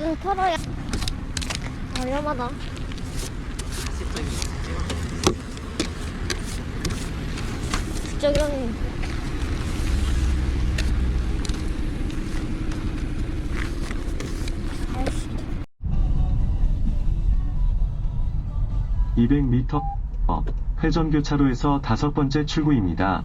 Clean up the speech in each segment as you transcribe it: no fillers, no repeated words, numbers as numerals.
좀 털어야. 아, 위험하다. 저기 200m 회전교차로에서 5번째 출구입니다.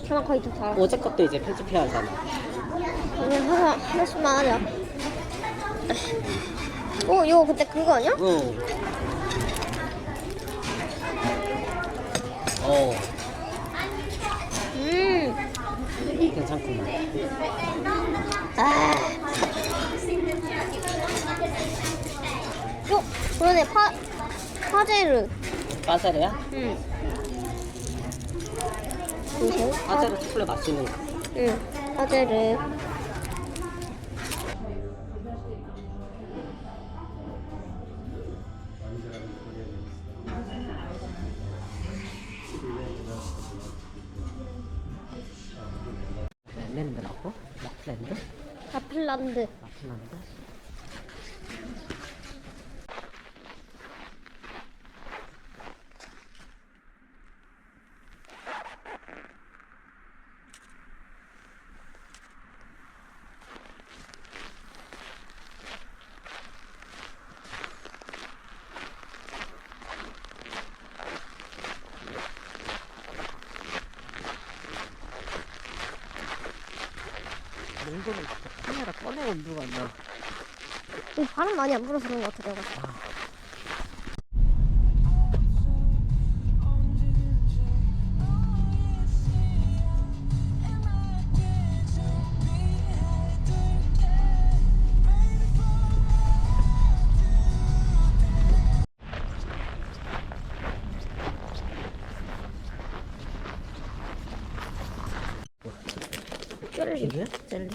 저랑 거의 다 잘. 어제 것도 이제 편집해야 하잖아. 그냥 하나씩만 하자. 이거 그때 그거 아니야? 응. 괜찮구만. 그러네. 파제르. 빠자르야? 응. 보세요. 빠자르 초콜릿 맛있는 거. 응. 파제르. 랜드라고? 라플랜드? 라플란드. 라플란드? 농도는 카메라 꺼내면 누가 안 나. 바람 많이 안 불어서 그런 것 같아, 내가. 젤리. 젤리?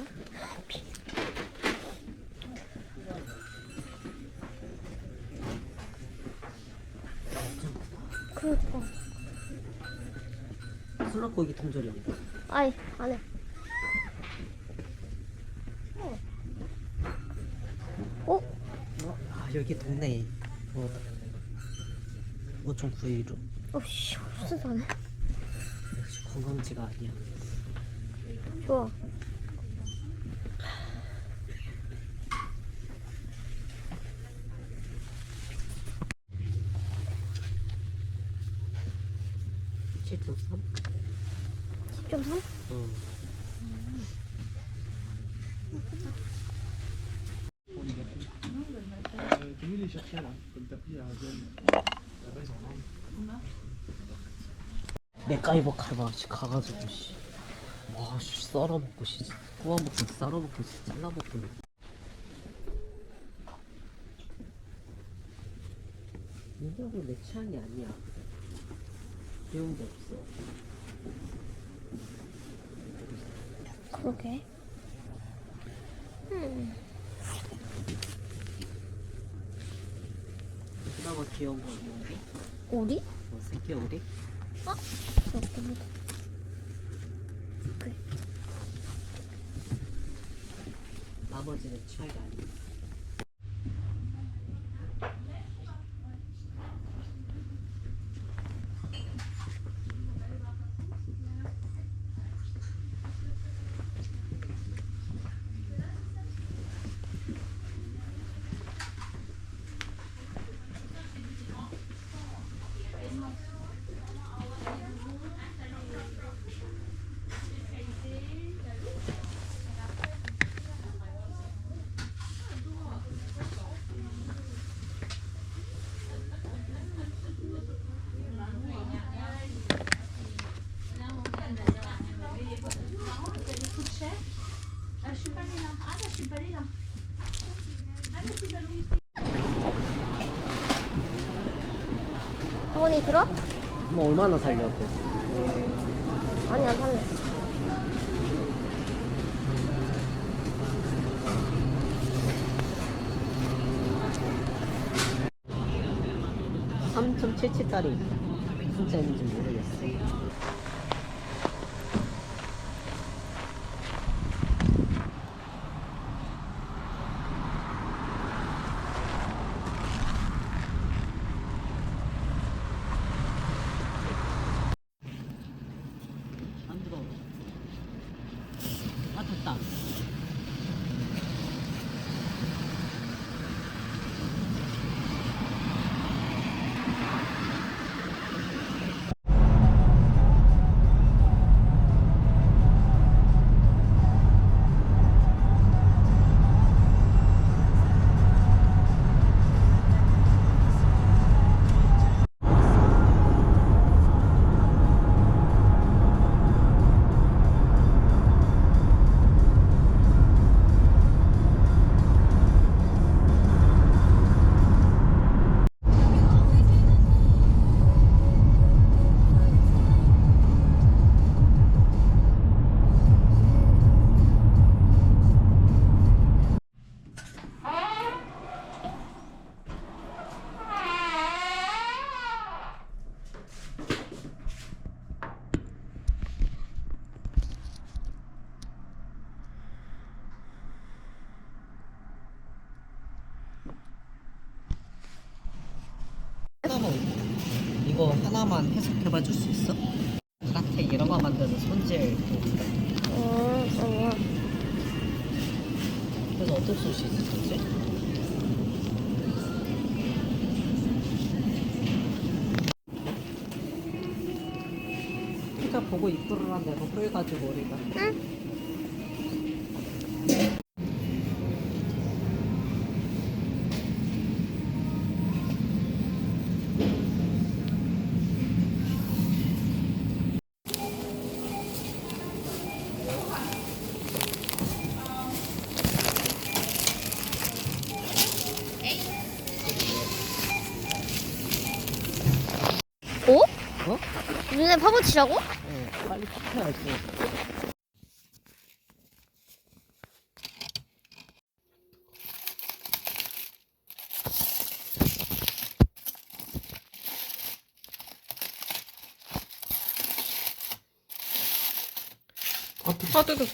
그러니까. 슬러고기 통조림이다. 아이, 안 해. 여기 동네에 5.91로. 씨, 없어서 안 해. 역시 관광지가 아니야. 좋아. 실종 3? 10.3? 응. 맥가이버 칼바 가가지고 와 썰어먹고 구워먹고 썰어먹고 잘라먹고. 이거 내 취향이 아니야. 배운 게 없어. 그러게. 그나마 귀여운 거 있는데? 오리? 뭐 새끼 오리? 그렇구나. 그래. 나머지는 취향이 아니야. 학원이 들어? 뭐 얼마나 살려고? 아니야, 살래. 삼 3.77짜리 무슨 짜리인지 모르겠어. 안 들어. 아 됐다. 하나만 이거 하나만 해석해봐 줄 수 있어? 카페 이런 거 만드는 손질 도구래. 아니야. 그래서 어떻게 쓸 수 있는 거지? 피자 보고 이끌으란 내가 후회가지고 우리가. 응? 오? 어? 눈에 파묻히라고? 어, 빨리 탁해야지. 뜨거.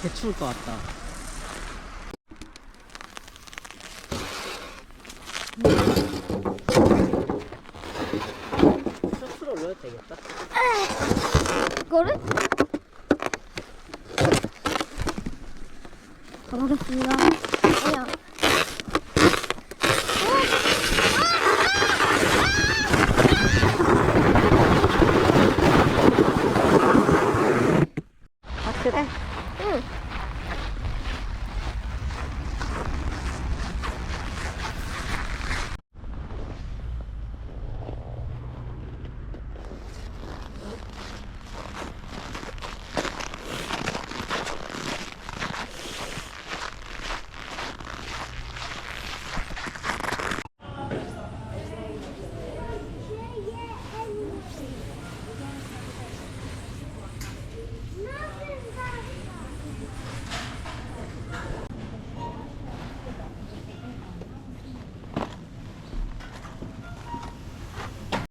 개추울 것 같다. 셔츠를 올려도 되겠다. 이거를? 가보겠습니다. 아니야. 아 그래? 응.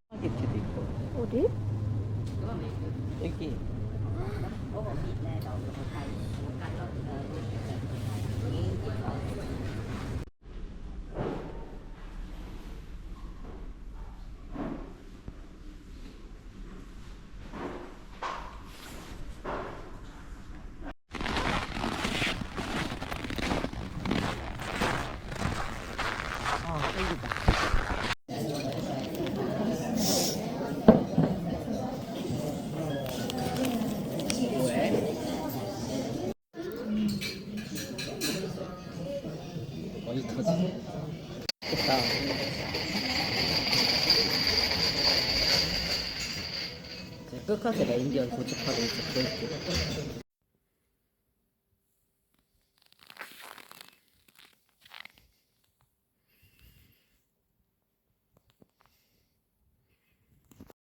스파게티도 있고 어디? 여기. 아 땡기다. 어디 터지? 됐다. 이제 끝까지 레인디언 도착하고 이제 볼게.